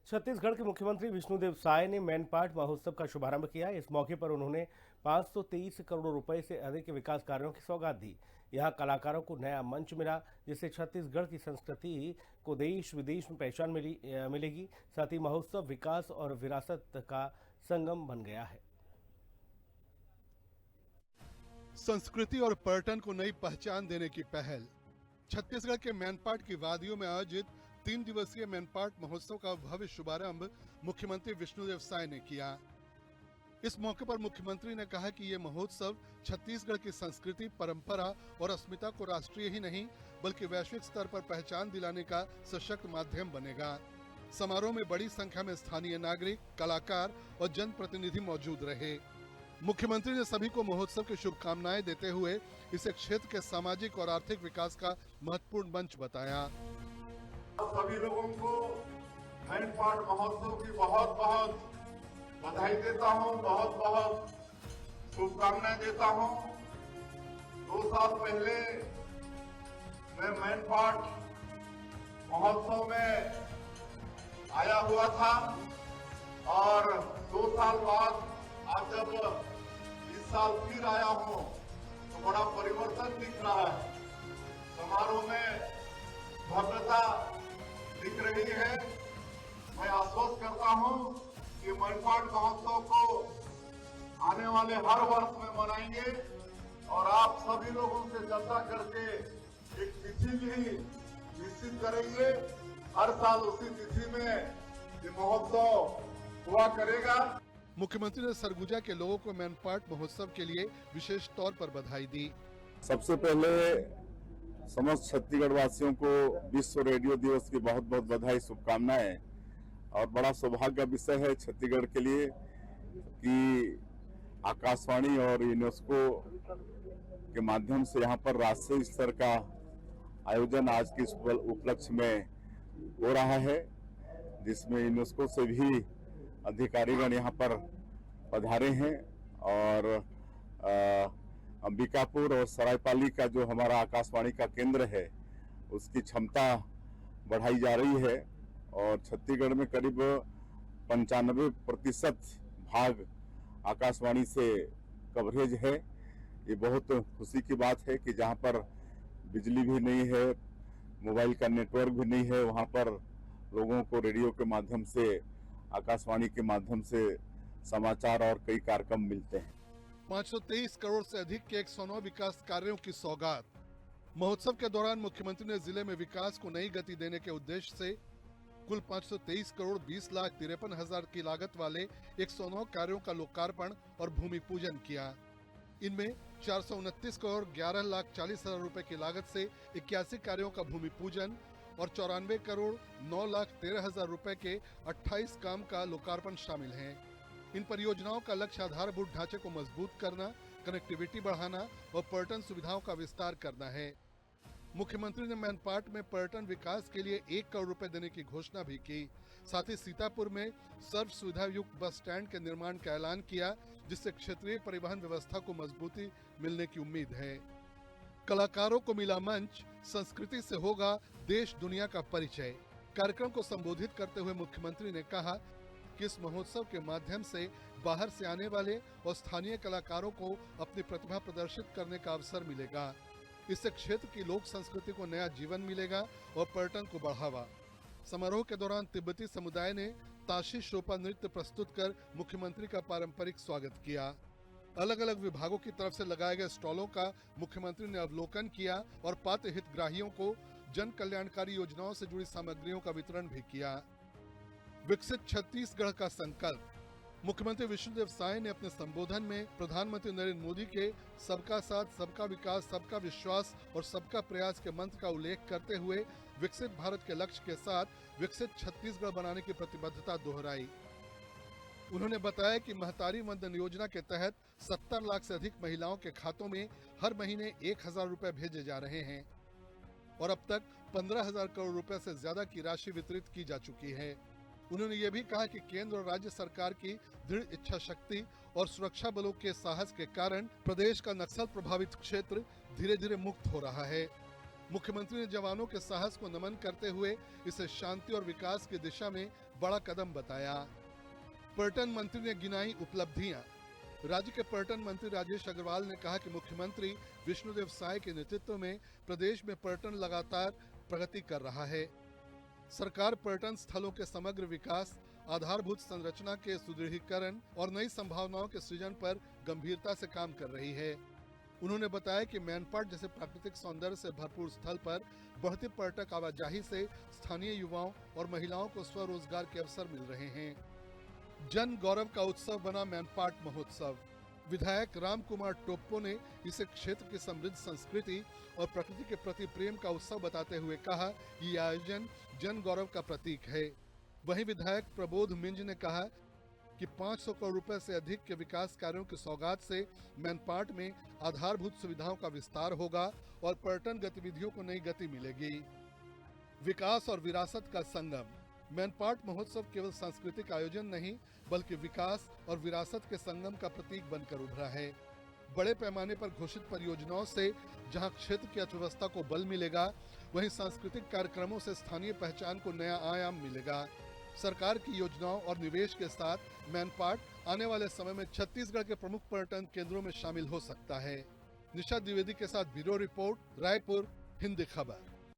छत्तीसगढ़ के मुख्यमंत्री विष्णुदेव साय ने मैनपाट महोत्सव का शुभारंभ किया। इस मौके पर उन्होंने 523 करोड़ रुपए से अधिक के विकास कार्यों की सौगात दी। यहां कलाकारों को नया मंच मिला, जिससे छत्तीसगढ़ की संस्कृति को देश विदेश में पहचान मिलेगी। साथ ही महोत्सव विकास और विरासत का संगम बन गया है। संस्कृति और पर्यटन को नई पहचान देने की पहल। छत्तीसगढ़ के मैनपाट की वादियों में आयोजित 3 दिवसीय मैनपाट महोत्सव का भव्य शुभारंभ मुख्यमंत्री विष्णुदेव साय ने किया। इस मौके पर मुख्यमंत्री ने कहा कि ये महोत्सव छत्तीसगढ़ की संस्कृति, परंपरा और अस्मिता को राष्ट्रीय ही नहीं बल्कि वैश्विक स्तर पर पहचान दिलाने का सशक्त माध्यम बनेगा। समारोह में बड़ी संख्या में स्थानीय नागरिक, कलाकार और जनप्रतिनिधि मौजूद रहे। मुख्यमंत्री ने सभी को महोत्सव की शुभकामनाएं देते हुए इसे क्षेत्र के सामाजिक और आर्थिक विकास का महत्वपूर्ण मंच बताया। सभी लोगों को मैनपाट महोत्सव की बहुत बहुत बधाई देता हूं, बहुत बहुत शुभकामनाएं देता हूं। 2 साल पहले मैं मैनपाट महोत्सव में आया हुआ था और 2 साल बाद आज जब इस साल फिर आया हूं तो बड़ा परिवर्तन दिख रहा है। समारोह में भव्यता दिख रही है। मैं आश्वस्त करता हूं कि मैनपाट महोत्सव को आने वाले हर वर्ष में मनाएंगे और आप सभी लोगों से चर्चा करके एक तिथि भी निश्चित करेंगे। हर साल उसी तिथि में ये महोत्सव हुआ करेगा। मुख्यमंत्री ने सरगुजा के लोगों को मैनपाट महोत्सव के लिए विशेष तौर पर बधाई दी। सबसे पहले समस्त छत्तीसगढ़ वासियों को विश्व रेडियो दिवस की बहुत बहुत बधाई, शुभकामनाएं। और बड़ा सौभाग्य का विषय है छत्तीसगढ़ के लिए कि आकाशवाणी और यूनेस्को के माध्यम से यहाँ पर राष्ट्रीय स्तर का आयोजन आज के उपलक्ष्य में हो रहा है, जिसमें यूनेस्को से भी अधिकारीगण यहाँ पर पधारे हैं और अंबिकापुर और सरायपाली का जो हमारा आकाशवाणी का केंद्र है उसकी क्षमता बढ़ाई जा रही है और छत्तीसगढ़ में करीब 95% भाग आकाशवाणी से कवरेज है। ये बहुत खुशी की बात है कि जहाँ पर बिजली भी नहीं है, मोबाइल का नेटवर्क भी नहीं है, वहाँ पर लोगों को रेडियो के माध्यम से, आकाशवाणी के माध्यम से समाचार और कई कार्यक्रम मिलते हैं। 523 करोड़ से अधिक के 109 विकास कार्यों की सौगात। महोत्सव के दौरान मुख्यमंत्री ने जिले में विकास को नई गति देने के उद्देश्य से कुल 523 करोड़ 20 लाख 53 हजार की लागत वाले 109 कार्यों का लोकार्पण और भूमि पूजन किया। इनमें 429 करोड़ 11 लाख 40 हजार रुपए की लागत से 81 कार्यों का भूमि पूजन और 94 करोड़ 9 लाख 13 हजार रुपए के 28 काम का लोकार्पण शामिल हैं। इन परियोजनाओं का लक्ष्य आधारभूत ढांचे को मजबूत करना, कनेक्टिविटी बढ़ाना और पर्यटन सुविधाओं का विस्तार करना है। मुख्यमंत्री ने मैनपाट में पर्यटन विकास के लिए 1 करोड़ रुपए देने की घोषणा भी की। साथ ही सीतापुर में सर्व सुविधा युक्त बस स्टैंड के निर्माण का ऐलान किया, जिससे क्षेत्रीय परिवहन व्यवस्था को मजबूती मिलने की उम्मीद है। कलाकारों को मिला मंच, संस्कृति से होगा देश दुनिया का परिचय। कार्यक्रम को संबोधित करते हुए मुख्यमंत्री ने कहा कि इस महोत्सव के माध्यम से बाहर से आने वाले और स्थानीय कलाकारों को अपनी प्रतिभा प्रदर्शित करने का अवसर मिलेगा। इससे क्षेत्र की लोक संस्कृति को नया जीवन मिलेगा और पर्यटन को बढ़ावा। समारोह के दौरान तिब्बती समुदाय ने ताशी शोपा नृत्य प्रस्तुत कर मुख्यमंत्री का पारंपरिक स्वागत किया। अलग अलग विभागों की तरफ से लगाए गए स्टॉलों का मुख्यमंत्री ने अवलोकन किया और पात्र हितग्राहियों को जन कल्याणकारी योजनाओं से जुड़ी सामग्रियों का वितरण भी किया। विकसित छत्तीसगढ़ का संकल्प। मुख्यमंत्री विष्णुदेव साय ने अपने संबोधन में प्रधानमंत्री नरेंद्र मोदी के सबका साथ, सबका विकास, सबका विश्वास और सबका प्रयास के मंत्र का उल्लेख करते हुए विकसित भारत के लक्ष्य के साथ विकसित छत्तीसगढ़ बनाने की प्रतिबद्धता दोहराई। उन्होंने बताया कि महतारी वंदन योजना के तहत 70 लाख से अधिक महिलाओं के खातों में हर महीने 1000 रुपए भेजे जा रहे हैं और अब तक 15,000 करोड़ रुपए से ज्यादा की राशि वितरित की जा चुकी है। उन्होंने ये भी कहा कि केंद्र और राज्य सरकार की दृढ़ इच्छा शक्ति और सुरक्षा बलों के साहस के कारण प्रदेश का नक्सल प्रभावित क्षेत्र धीरे धीरे मुक्त हो रहा है। मुख्यमंत्री ने जवानों के साहस को नमन करते हुए इसे शांति और विकास की दिशा में बड़ा कदम बताया। पर्यटन मंत्री ने गिनाई उपलब्धियां। राज्य के पर्यटन मंत्री राजेश अग्रवाल ने कहा कि मुख्यमंत्री विष्णुदेव साय के नेतृत्व में प्रदेश में पर्यटन लगातार प्रगति कर रहा है। सरकार पर्यटन स्थलों के समग्र विकास, आधारभूत संरचना के सुदृढ़ीकरण और नई संभावनाओं के सृजन पर गंभीरता से काम कर रही है। उन्होंने बताया कि मैनपाट जैसे प्राकृतिक सौंदर्य से भरपूर स्थल पर बढ़ती पर्यटक आवाजाही से स्थानीय युवाओं और महिलाओं को स्वरोजगार के अवसर मिल रहे हैं। जन गौरव का उत्सव बना मैनपाट महोत्सव। विधायक राम कुमार टोप्पो ने इसे क्षेत्र की समृद्ध संस्कृति और प्रकृति के प्रति प्रेम का उत्सव बताते हुए कहा कि यह आयोजन जन गौरव का प्रतीक है। वहीं विधायक प्रबोध मिंज ने कहा कि 500 करोड़ रुपए से अधिक के विकास कार्यों की सौगात से मैनपाट में आधारभूत सुविधाओं का विस्तार होगा और पर्यटन गतिविधियों को नई गति मिलेगी। विकास और विरासत का संगम। मैनपाट महोत्सव केवल सांस्कृतिक आयोजन नहीं बल्कि विकास और विरासत के संगम का प्रतीक बनकर उभरा है। बड़े पैमाने पर घोषित परियोजनाओं से जहां क्षेत्र की अर्थव्यवस्था को बल मिलेगा, वहीं सांस्कृतिक कार्यक्रमों से स्थानीय पहचान को नया आयाम मिलेगा। सरकार की योजनाओं और निवेश के साथ मैनपाट आने वाले समय में छत्तीसगढ़ के प्रमुख पर्यटन केंद्रों में शामिल हो सकता है। निशा द्विवेदी के साथ ब्यूरो रिपोर्ट, रायपुर, हिंदी खबर।